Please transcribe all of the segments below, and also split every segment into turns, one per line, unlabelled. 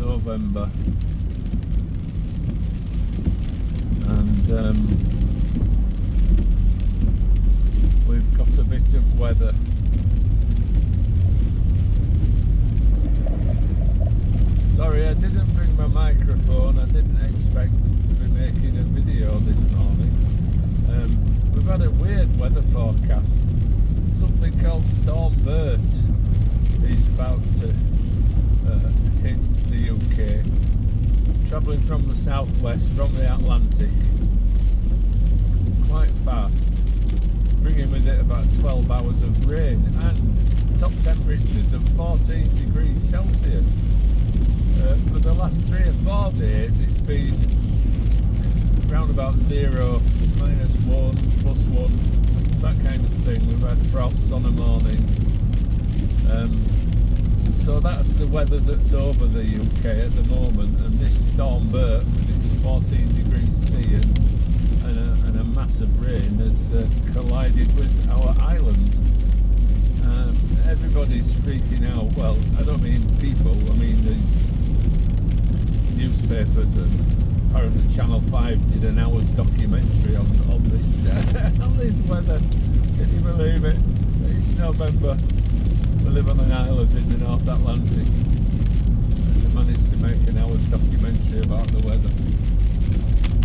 November, and we've got a bit of weather. Sorry, I didn't bring my microphone. I didn't expect to be making a video this morning. We've had a weird weather forecast. Something called Storm Bert is about to hit the UK, travelling from the southwest, from the Atlantic, quite fast, bringing with it about 12 hours of rain and top temperatures of 14 degrees Celsius. For the last 3 or 4 days it's been round about 0, -1, +1, that kind of thing. We've had frosts on a morning. So that's the weather that's over the UK at the moment, and this Storm Bert with its 14 degrees C and a massive rain has collided with our island. Everybody's freaking out. Well, I don't mean people, I mean these newspapers, and apparently Channel 5 did an hour's documentary on this on this weather. Can you believe it? It's November. We live on an island in the North Atlantic, and they managed to make an hour's documentary about the weather.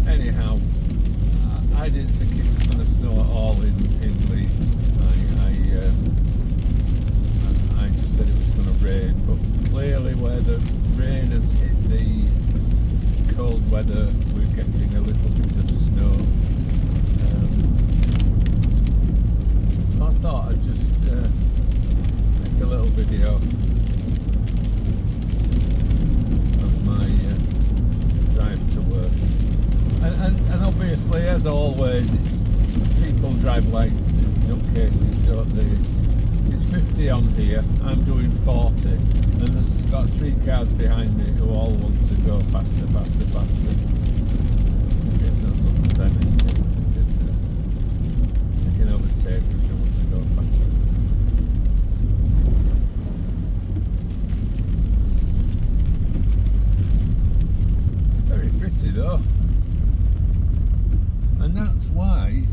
Anyhow, I didn't think it was going to snow at all in Leeds. I just said it was going to rain, but clearly where the rain has hit the cold weather, we're getting a little bit of snow. So I thought I'd just make a little video of my drive to work. And obviously, as always, it's people drive like nutcases, don't they? It's 50 on here, I'm doing 40, and there's about 3 cars behind me who all want to go faster. I guess that's up to them, isn't it? You can overtake if you want to go faster. Very pretty though. And that's why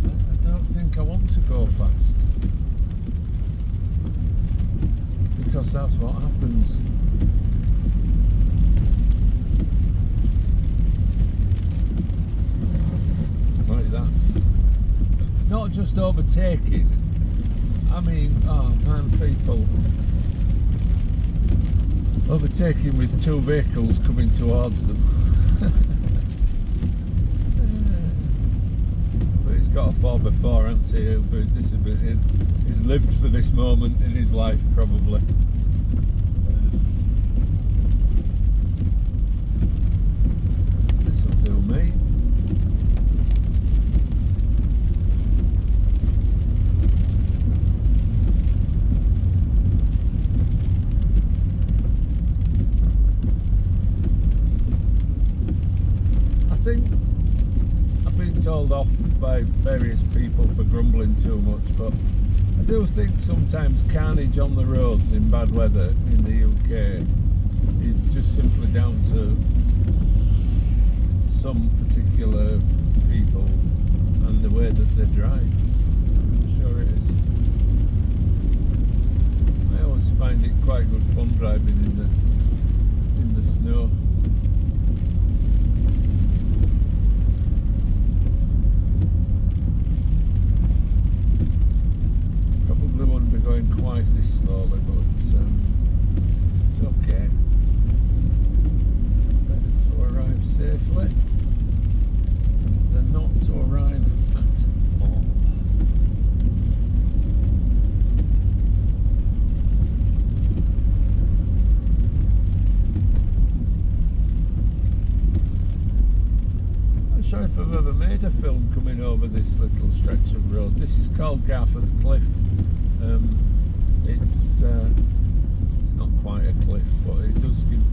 I don't think I want to go fast. Because that's what happens. Like that. Not just overtaking. I mean, oh man, people overtaking with 2 vehicles coming towards them. But he's got a 4x4, hasn't he? He'll be disappointed. He's lived for this moment in his life, probably. This'll do me. I think I've been told off by various people for grumbling too much, but I do think sometimes carnage on the roads in bad weather in the UK is just simply down to some particular people and the way that they drive. I'm sure it is. I always find it quite good fun driving in the snow. Going quite this slowly, but it's okay. Better to arrive safely than not to arrive at all. I'm not sure if I've ever made a film coming over this little stretch of road. This is called Garforth Cliff. It's not quite a cliff, but it does give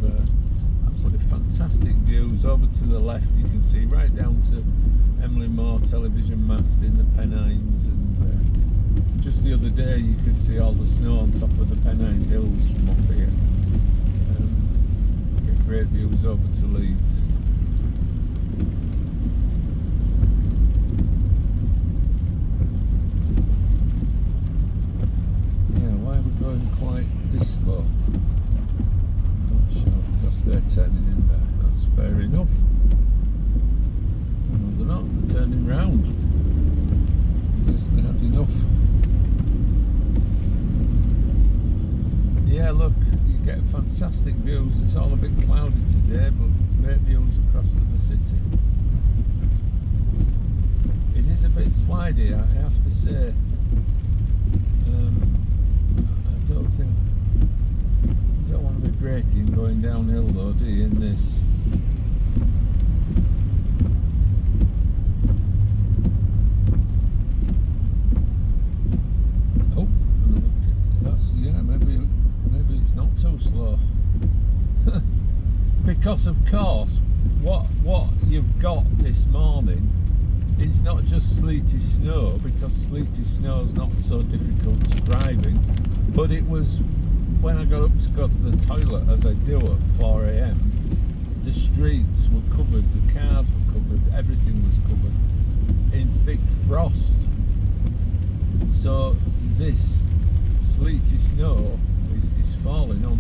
absolutely fantastic views. Over to the left you can see right down to Emily Moore television mast in the Pennines, and just the other day you could see all the snow on top of the Pennine Hills from up here. great views over to Leeds. Yeah, why are we going quite this slow? Not sure, because they're turning in there. That's fair enough. No, they're not. They're turning round. Because they had enough. Yeah, look, you get fantastic views. It's all a bit cloudy today, but great views across to the city. It is a bit slidey, I have to say. I don't want to be braking going downhill though, do you, in this? Oh, that's, yeah, maybe it's not too slow. Because of course, what you've got this morning, it's not just sleety snow, because sleety snow is not so difficult to drive in, but it was when I got up to go to the toilet, as I do at 4 AM, the streets were covered, the cars were covered, everything was covered in thick frost. So this sleety snow is falling on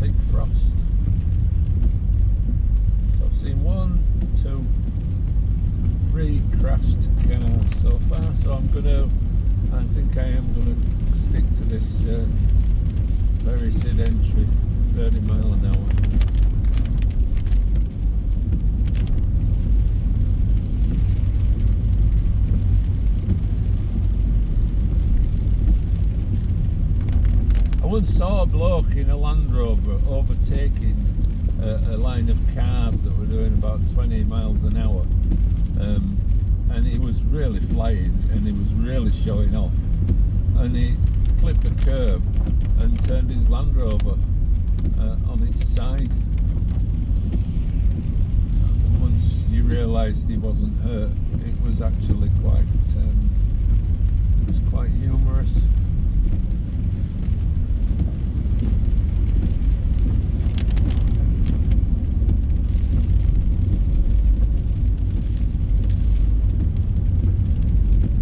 thick frost. So I've seen 1, 2, 3 crashed cars so far. So I think I am gonna stick to this very sedentary 30 mile an hour. I once saw a bloke in a Land Rover overtaking a line of cars that were doing about 20 miles an hour, and he was really flying and he was really showing off, and he clipped the curb and turned his Land Rover on its side, and once you realised he wasn't hurt, it was actually quite humorous.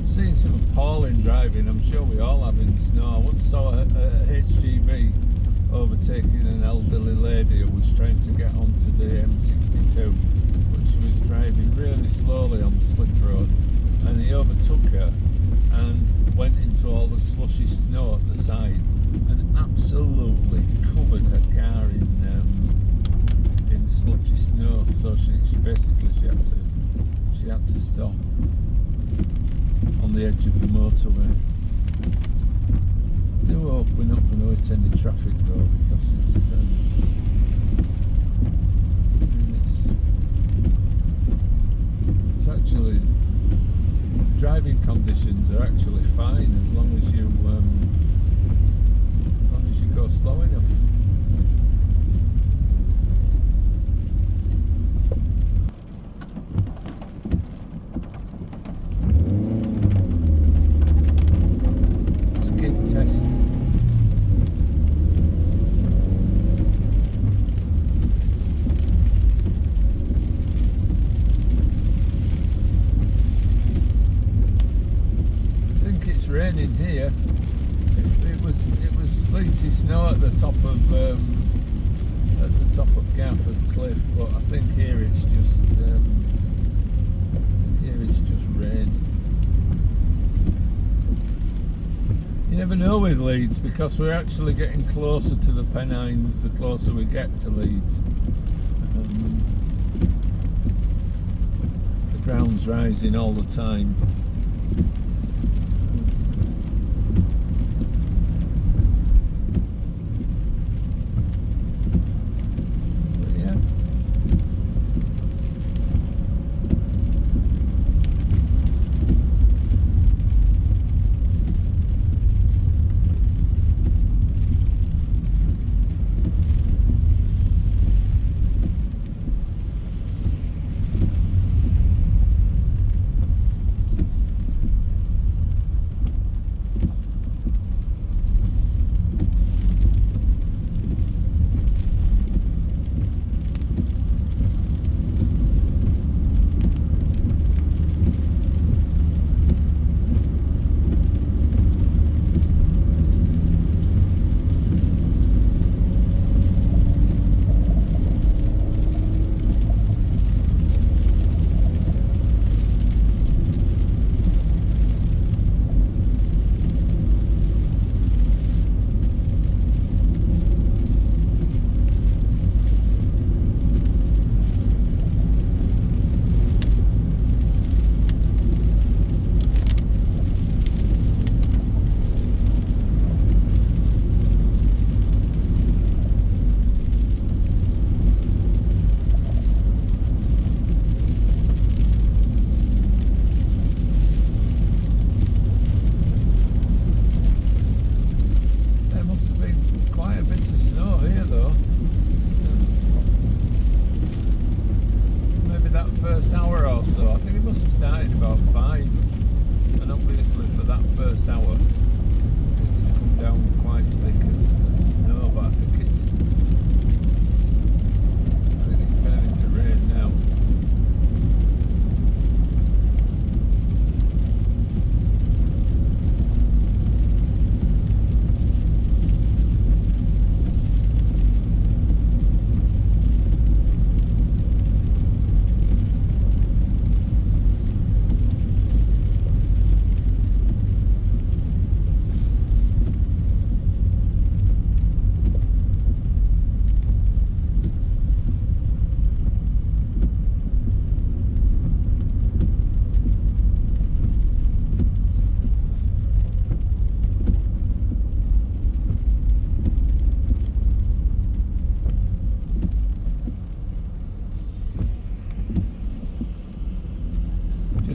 Seeing some appalling driving, I'm sure we all have in snow. I once saw a HGV overtaking an elderly lady who was trying to get onto the M62, but she was driving really slowly on the slip road, and he overtook her and went into all the slushy snow at the side and absolutely covered her car in sludgy snow. So she had to stop on the edge of the motorway. I do hope we're not going to hit any traffic though, because it's actually, driving conditions are actually fine as long as you go slow enough. Test. I think it's raining here. It was sleety snow at the top of Garforth Cliff, but I think here it's just rain. You never know with Leeds, because we're actually getting closer to the Pennines the closer we get to Leeds. The ground's rising all the time. But yeah.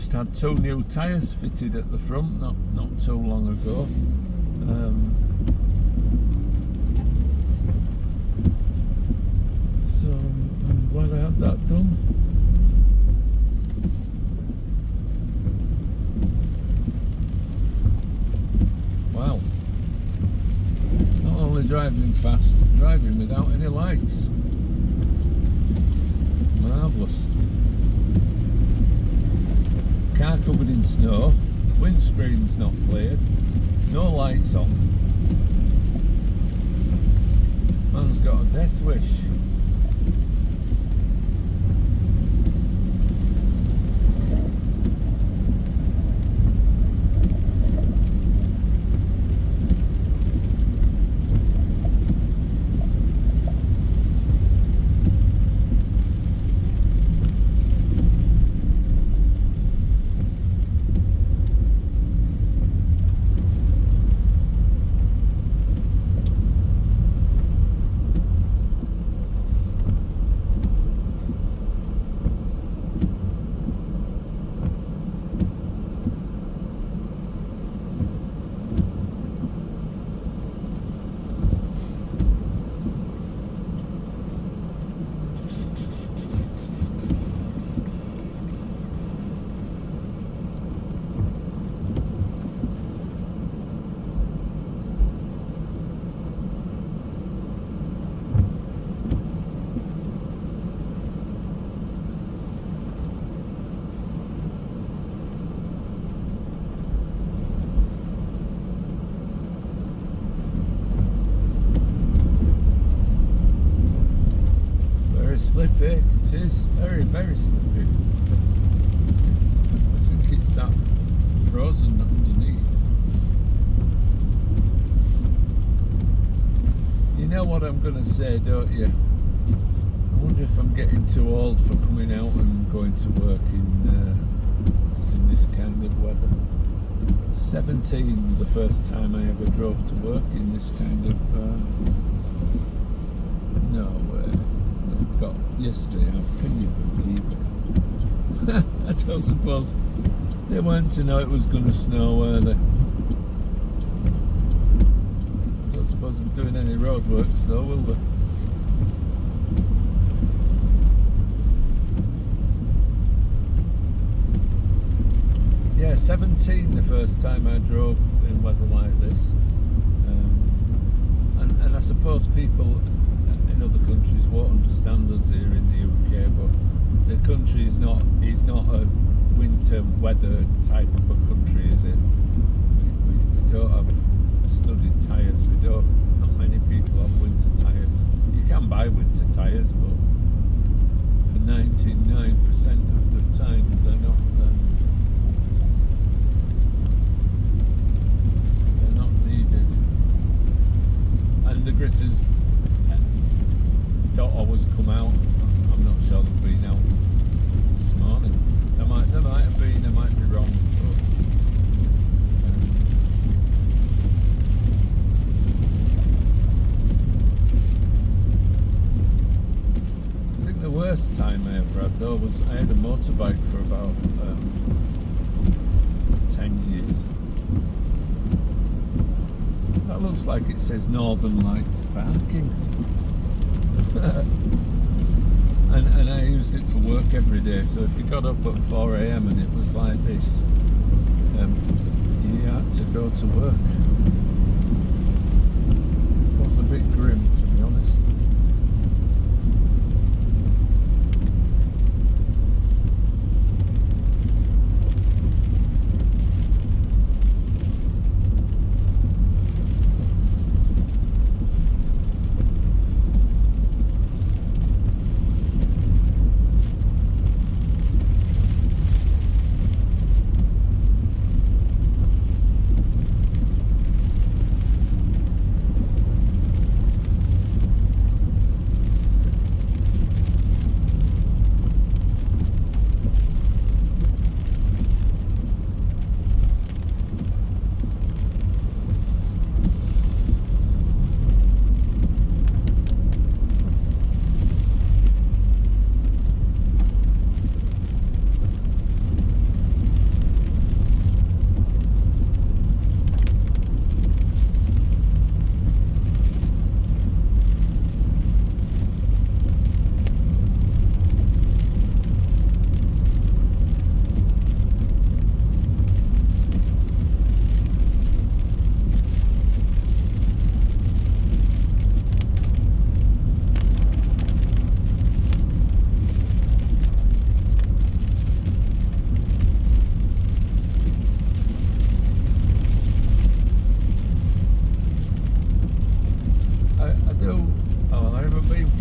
just had 2 new tyres fitted at the front not too long ago. So I'm glad I had that done. Wow. Not only driving fast, driving without any lights. Marvellous. Car covered in snow, windscreen's not cleared, no lights on. Man's got a death wish. Slippy, it is very, very slippy. I think it's that frozen underneath. You know what I'm going to say, don't you? I wonder if I'm getting too old for coming out and going to work in this kind of weather. 17, the first time I ever drove to work in this kind of no way. Got yesterday off, can you believe it? I don't suppose they weren't to know it was going to snow, were they? I don't suppose they're doing any roadworks though, will they? Yeah, 17 the first time I drove in weather like this. And I suppose people in other countries won't understand us here in the UK, but the country is not a winter weather type of a country, is it? We don't have studded tyres. Not many people have winter tyres. You can buy winter tyres, but for 99% of the time they're not needed. And the gritters don't always come out. I'm not sure they've been out this morning. They might have been, I might be wrong, but I think the worst time I ever had though was I had a motorbike for about 10 years. That looks like it says Northern Lights parking. and I used it for work every day, so if you got up at 4 AM and it was like this, you had to go to work. It was a bit grim, to be honest.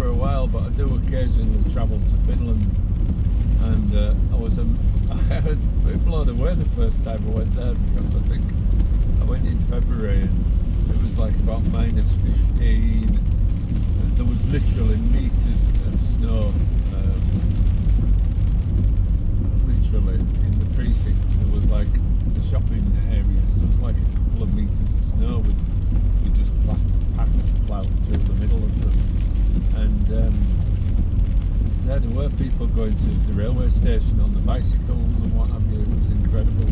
for a while, but I do occasionally travel to Finland, and I was a bit blown away the first time I went there, because I think I went in February and it was like about -15, and there was literally meters of snow, literally in the precincts. There was like the shopping areas, there was like a couple of meters of snow with just paths ploughed through the middle of them, and yeah, there were people going to the railway station on the bicycles and what have you. It was incredible.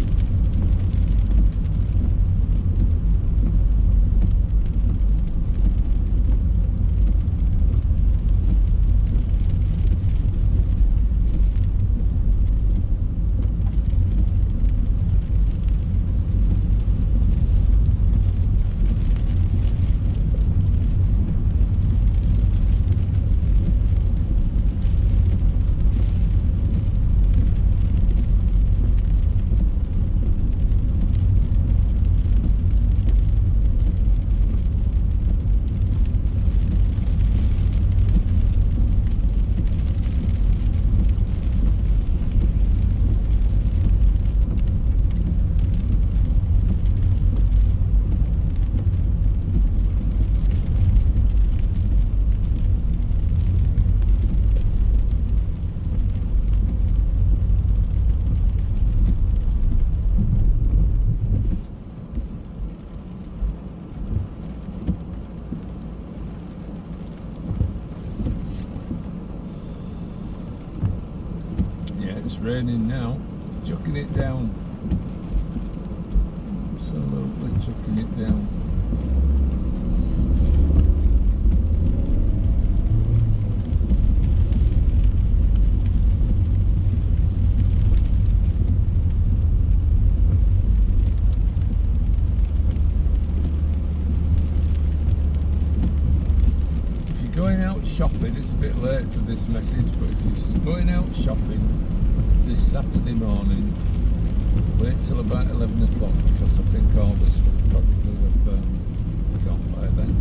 It's raining now, chucking it down, absolutely chucking it down. If you're going out shopping, it's a bit late for this message, but if you're going out shopping this Saturday morning, wait till about 11 o'clock, because I think all this will probably have gone by then.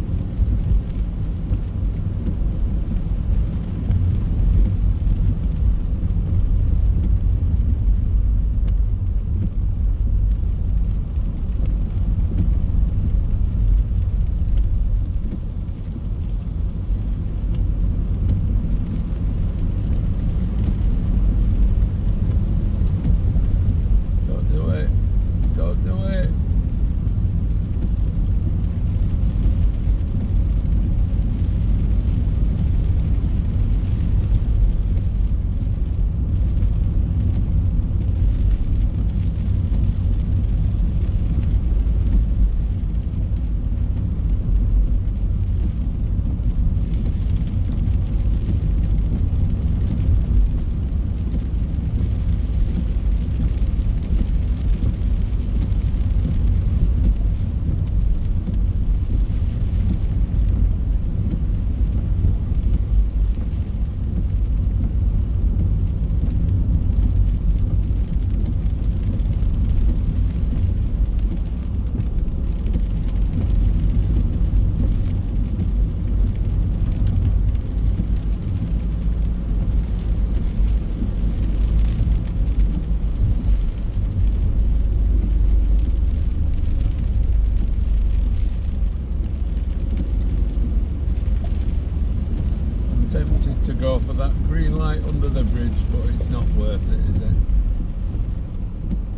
Tempted to go for that green light under the bridge, but it's not worth it, is it?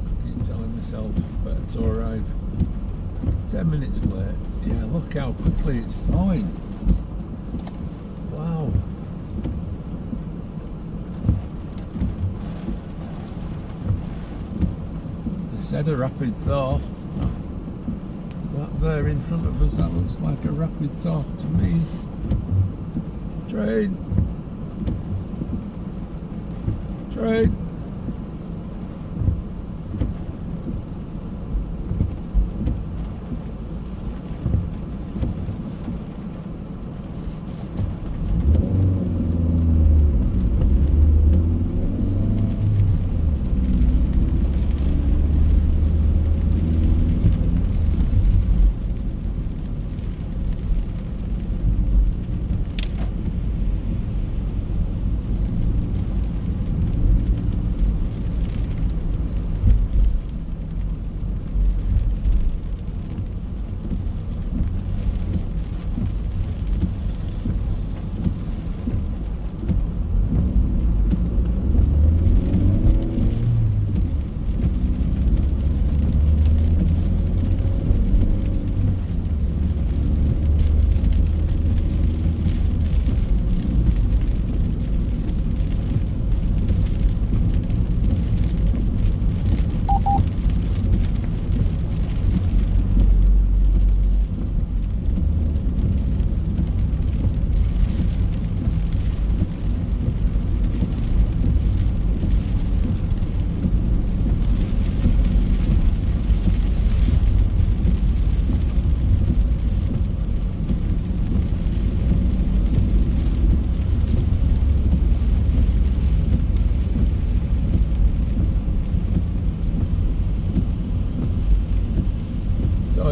I keep telling myself better to arrive 10 minutes late. Yeah, look how quickly it's thawing. Wow. They said a rapid thaw. That there in front of us, that looks like a rapid thaw to me. Train.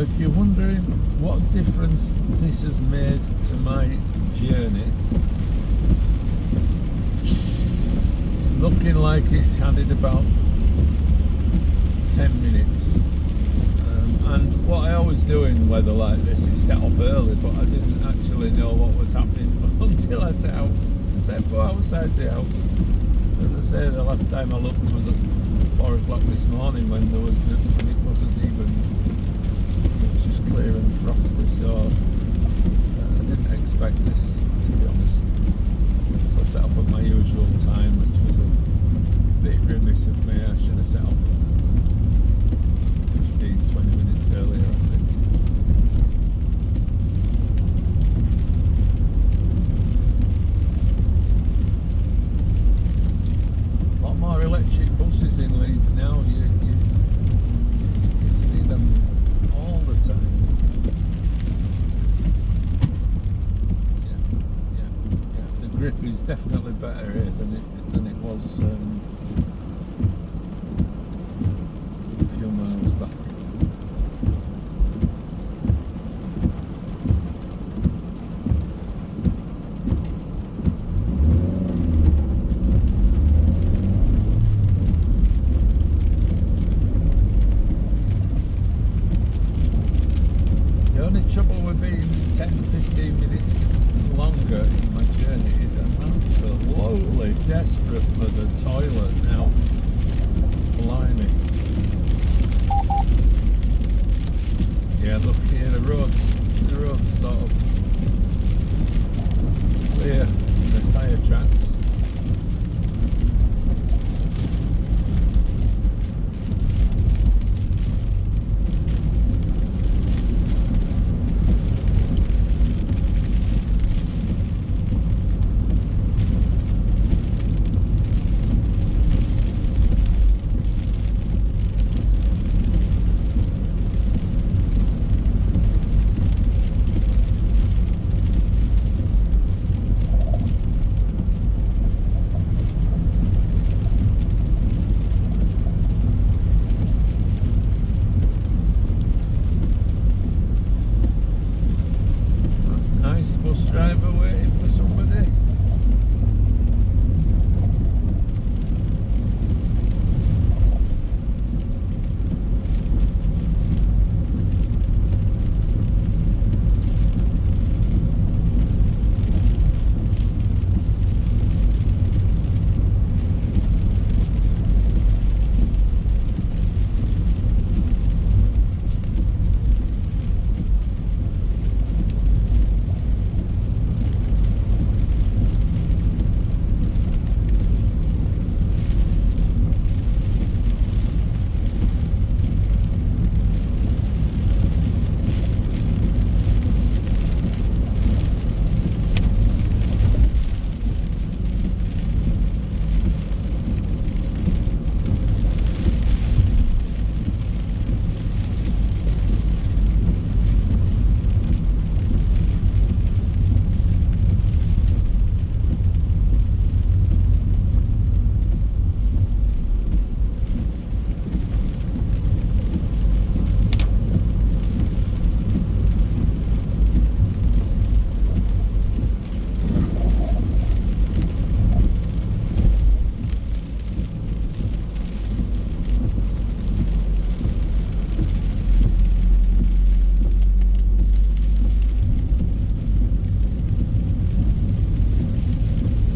if you're wondering what difference this has made to my journey, it's looking like it's added about 10 minutes. And what I always do in weather like this is set off early, but I didn't actually know what was happening until I set foot outside the house. As I say, the last time I looked was at 4 o'clock this morning when it wasn't even, it was just clear and frosty, so I didn't expect this, to be honest. So I set off at my usual time, which was a bit remiss of me. I should have set off 15-20 minutes earlier, I think. A lot more electric buses in Leeds now. You see them all the time. Yeah. The grip is definitely better here than it was a few miles back. The only trouble with being 10-15 minutes longer in my journey is I'm absolutely desperate for the toilet now. Blimey. Yeah, look here, the road's sort of clear, the tyre tracks. Nice bus driver waiting for somebody.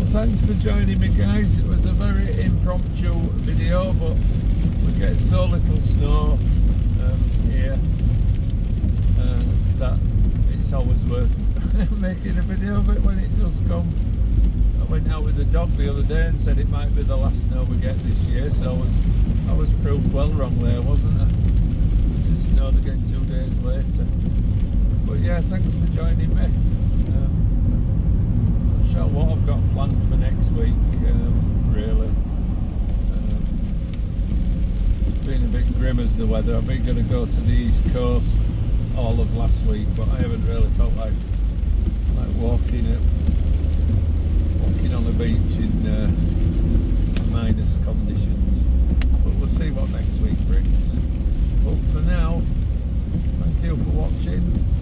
Thanks for joining me, guys. It was a very impromptu video, but we get so little snow here that it's always worth making a video of it when it does come. I went out with the dog the other day and said it might be the last snow we get this year, so I was proved well wrong there, wasn't I? Because it snowed again 2 days later. But yeah, thanks for joining me. Not sure what I've got planned for next week, really. It's been a bit grim as the weather. I've been going to go to the East Coast all of last week, but I haven't really felt like walking on the beach in minus conditions. But we'll see what next week brings. But for now, thank you you for watching.